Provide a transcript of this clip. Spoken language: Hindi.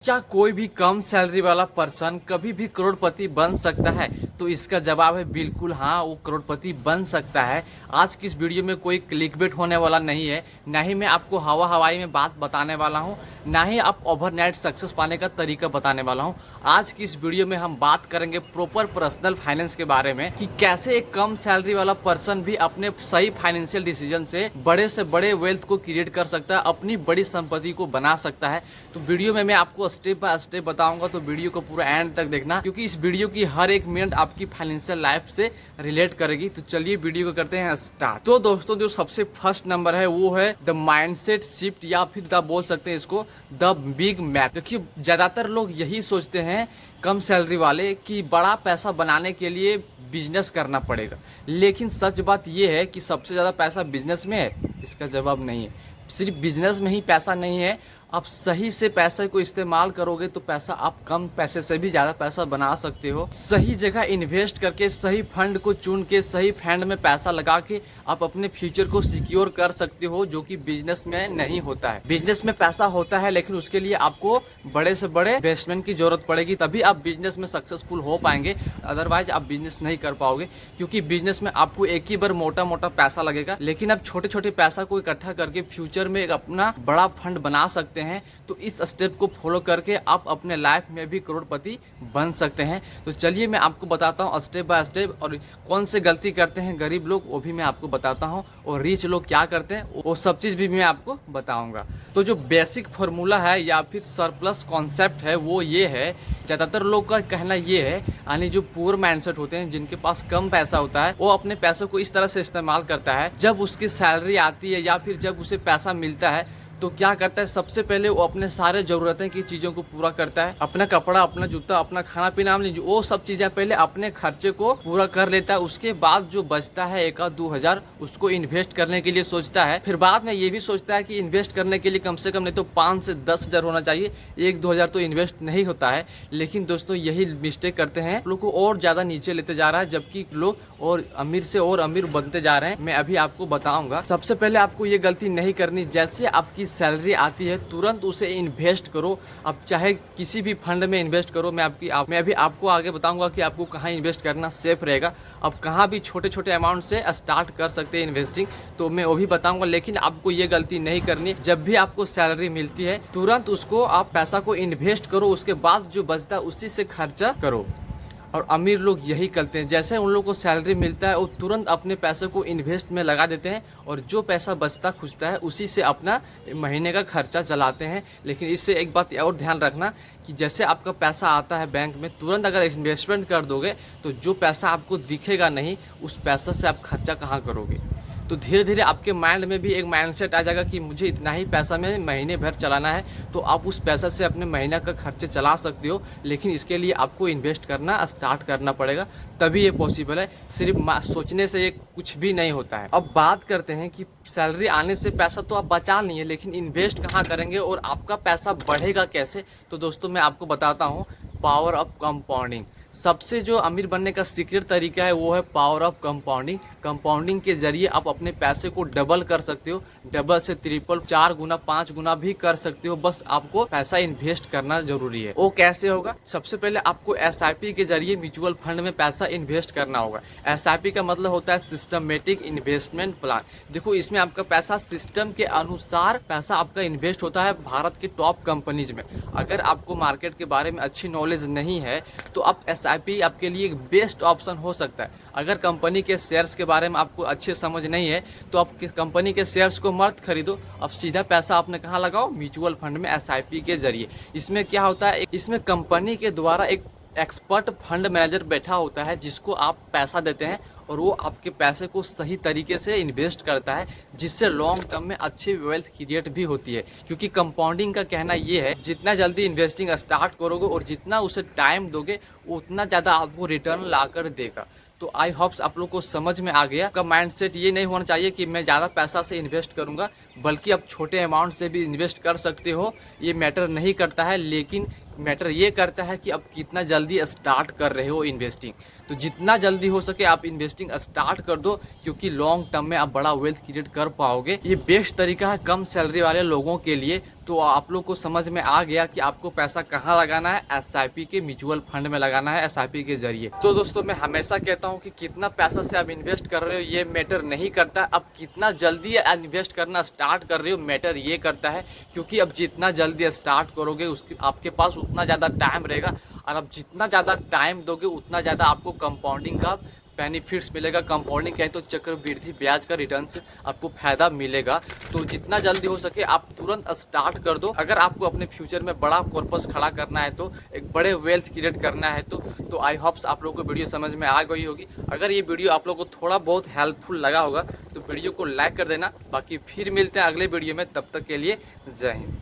क्या कोई भी कम सैलरी वाला पर्सन कभी भी करोड़पति बन सकता है? तो इसका जवाब है बिल्कुल हाँ, वो करोड़पति बन सकता है। आज की इस वीडियो में कोई क्लिकबेट होने वाला नहीं है, ना ही मैं आपको हवा हवाई में बात बताने वाला हूँ, ना ही आप ओवरनाइट सक्सेस पाने का तरीका बताने वाला हूँ। आज की इस वीडियो में हम बात करेंगे प्रॉपर पर्सनल फाइनेंस के बारे में कि कैसे एक कम सैलरी वाला पर्सन भी अपने सही फाइनेंशियल डिसीजन से बड़े वेल्थ को क्रिएट कर सकता है, अपनी बड़ी संपत्ति को बना सकता है। तो वीडियो में मैं आपको स्टेप बाय स्टेप बताऊंगा, तो वीडियो को पूरा एंड तक देखना, क्योंकि इस वीडियो की हर एक मिनट आपकी फाइनेंशियल लाइफ से रिलेट करेगी। तो चलिए वीडियो को करते हैं स्टार्ट। तो दोस्तों, जो सबसे फर्स्ट नंबर है वो है द माइंडसेट शिफ्ट, या फिर बोल सकते हैं इसको द बिग मैथ। देखिए, ज्यादातर लोग यही सोचते हैं कम सैलरी वाले कि बड़ा पैसा बनाने के लिए बिजनेस करना पड़ेगा, लेकिन सच बात यह है कि सबसे ज्यादा पैसा बिजनेस में है। इसका जवाब नहीं है, सिर्फ बिजनेस में ही पैसा नहीं है। आप सही से पैसे को इस्तेमाल करोगे तो पैसा आप कम पैसे से भी ज़्यादा पैसा बना सकते हो। सही जगह इन्वेस्ट करके, सही फंड को चुन के, सही फंड में पैसा लगा के आप अपने फ्यूचर को सिक्योर कर सकते हो, जो कि बिजनेस में नहीं होता है। बिजनेस में पैसा होता है, लेकिन उसके लिए आपको बड़े से बड़े इन्वेस्टमेंट की जरूरत पड़ेगी, तभी आप बिजनेस में सक्सेसफुल हो पाएंगे। अदरवाइज आप बिजनेस नहीं कर पाओगे, क्योंकि बिजनेस में आपको एक ही बार मोटा मोटा पैसा लगेगा, लेकिन आप छोटे छोटे पैसा को इकट्ठा करके फ्यूचर में एक अपना बड़ा फंड बना सकते हैं। तो इस स्टेप को फॉलो करके आप अपने लाइफ में भी करोड़पति बन सकते हैं। तो चलिए मैं आपको बताता हूँ स्टेप बाय स्टेप, और कौन से गलती करते हैं गरीब लोग वो भी मैं आपको बताता हूँ, और रिच लोग क्या करते हैं वो सब चीज़ भी मैं आपको बताऊंगा। तो जो बेसिक फॉर्मूला है या फिर सरप्लस कॉन्सेप्ट है वो ये है, ज़्यादातर लोग का कहना ये है, यानी जो पुअर माइंडसेट होते हैं, जिनके पास कम पैसा होता है, वो अपने पैसों को इस तरह से इस्तेमाल करता है, जब उसकी सैलरी आती है या फिर जब उसे पैसा मिलता है तो क्या करता है, सबसे पहले वो अपने सारे जरूरतें की चीज़ों को पूरा करता है। अपना कपड़ा, अपना जूता, अपना खाना पीना, वो सब चीज़ें पहले अपने खर्चे को पूरा कर लेता है। उसके बाद जो बचता है 1-2 हज़ार, उसको इन्वेस्ट करने के लिए सोचता है। फिर बाद में ये भी सोचता है कि इन्वेस्ट करने के लिए कम से कम नहीं तो 5 से 10 हज़ार होना चाहिए, 1-2 हज़ार तो इन्वेस्ट नहीं होता है। लेकिन दोस्तों, यही मिस्टेक करते हैं, लोग को और ज़्यादा नीचे लेते जा रहा है, जबकि लोग और अमीर से और अमीर बनते जा रहे हैं। मैं अभी आपको बताऊंगा। सबसे पहले आपको ये गलती नहीं करनी, जैसे आपकी सैलरी आती है तुरंत उसे इन्वेस्ट करो। अब चाहे किसी भी फंड में इन्वेस्ट करो, मैं अभी आपको आगे बताऊंगा कि आपको कहाँ इन्वेस्ट करना सेफ रहेगा। अब कहाँ भी छोटे छोटे अमाउंट से स्टार्ट कर सकते हैं इन्वेस्टिंग, तो मैं वो भी बताऊंगा। लेकिन आपको ये गलती नहीं करनी, जब भी आपको सैलरी मिलती है तुरंत उसको आप पैसा को इन्वेस्ट करो, उसके बाद जो बचता है उसी से खर्चा करो। और अमीर लोग यही करते हैं, जैसे उन लोगों को सैलरी मिलता है वो तुरंत अपने पैसे को इन्वेस्ट में लगा देते हैं, और जो पैसा बचता खुचता है उसी से अपना महीने का खर्चा चलाते हैं। लेकिन इससे एक बात और ध्यान रखना कि जैसे आपका पैसा आता है बैंक में, तुरंत अगर इन्वेस्टमेंट कर दोगे तो जो पैसा आपको दिखेगा नहीं, उस पैसा से आप खर्चा कहाँ करोगे। तो धीरे धीरे आपके माइंड में भी एक माइंडसेट आ जाएगा कि मुझे इतना ही पैसा में महीने भर चलाना है, तो आप उस पैसा से अपने महीने का खर्चे चला सकते हो। लेकिन इसके लिए आपको इन्वेस्ट करना स्टार्ट करना पड़ेगा, तभी ये पॉसिबल है। सिर्फ सोचने से ये कुछ भी नहीं होता है। अब बात करते हैं कि सैलरी आने से पैसा तो आप बचा नहीं है, लेकिन इन्वेस्ट कहाँ करेंगे और आपका पैसा बढ़ेगा कैसे। तो दोस्तों, मैं आपको बताता हूँ पावर ऑफ कंपाउंडिंग। सबसे जो अमीर बनने का सीक्रेट तरीका है वो है पावर ऑफ कंपाउंडिंग। कंपाउंडिंग के जरिए आप अपने पैसे को डबल कर सकते हो, डबल से ट्रिपल, 4 गुना 5 गुना भी कर सकते हो। बस आपको पैसा इन्वेस्ट करना जरूरी है। वो कैसे होगा? सबसे पहले आपको SIP के जरिए म्यूचुअल फंड में पैसा इन्वेस्ट करना होगा। SIP का मतलब होता है सिस्टमेटिक इन्वेस्टमेंट प्लान। देखो, इसमें आपका पैसा सिस्टम के अनुसार पैसा आपका इन्वेस्ट होता है भारत के टॉप कंपनीज में। अगर आपको मार्केट के बारे में अच्छी नॉलेज नहीं है तो आप SIP आपके लिए एक बेस्ट ऑप्शन हो सकता है। अगर कंपनी के शेयर्स के बारे में आपको अच्छी समझ नहीं है तो आप कंपनी के शेयर्स को मत खरीदो, अब सीधा पैसा आपने कहाँ लगाओ? म्यूचुअल फंड में SIP के जरिए। इसमें क्या होता है, इसमें कंपनी के द्वारा एक एक्सपर्ट फंड मैनेजर बैठा होता है, जिसको आप पैसा देते हैं और वो आपके पैसे को सही तरीके से इन्वेस्ट करता है, जिससे लॉन्ग टर्म में अच्छी वेल्थ क्रिएट भी होती है। क्योंकि कंपाउंडिंग का कहना ये है, जितना जल्दी इन्वेस्टिंग स्टार्ट करोगे और जितना उसे टाइम दोगे, उतना ज़्यादा आपको रिटर्न ला कर देगा। तो आई होप्स आप लोग को समझ में आ गया। आपका माइंडसेट ये नहीं होना चाहिए कि मैं ज़्यादा पैसा से इन्वेस्ट करूँगा, बल्कि आप छोटे अमाउंट से भी इन्वेस्ट कर सकते हो, ये मैटर नहीं करता है। लेकिन मैटर ये करता है कि आप कितना जल्दी स्टार्ट कर रहे हो इन्वेस्टिंग। तो जितना जल्दी हो सके आप इन्वेस्टिंग स्टार्ट कर दो, क्योंकि लॉन्ग टर्म में आप बड़ा वेल्थ क्रिएट कर पाओगे। ये बेस्ट तरीका है कम सैलरी वाले लोगों के लिए। तो आप लोग को समझ में आ गया कि आपको पैसा कहाँ लगाना है। एसआईपी के म्यूचुअल फंड में लगाना है, एसआईपी के जरिए। तो दोस्तों मैं हमेशा कहता हूँ कि कितना पैसा से आप इन्वेस्ट कर रहे हो ये मैटर नहीं करता, अब कितना जल्दी इन्वेस्ट करना स्टार्ट कर रहे हो मैटर ये करता है। क्योंकि अब जितना जल्दी स्टार्ट करोगे उसके आपके पास उतना ज़्यादा टाइम रहेगा, और अब जितना ज़्यादा टाइम दोगे उतना ज़्यादा आपको कंपाउंडिंग का बेनिफिट्स मिलेगा। कंपाउंडिंग कहें तो चक्रवृद्धि ब्याज का रिटर्न से आपको फायदा मिलेगा। तो जितना जल्दी हो सके आप तुरंत स्टार्ट कर दो। अगर आपको अपने फ्यूचर में बड़ा कॉर्पस खड़ा करना है, तो एक बड़े वेल्थ क्रिएट करना है, तो आई होप्स आप लोगों को वीडियो समझ में आ गई होगी। अगर ये वीडियो आप लोगों को थोड़ा बहुत हेल्पफुल लगा होगा तो वीडियो को लाइक कर देना। बाकी फिर मिलते हैं अगले वीडियो में, तब तक के लिए जय हिंद।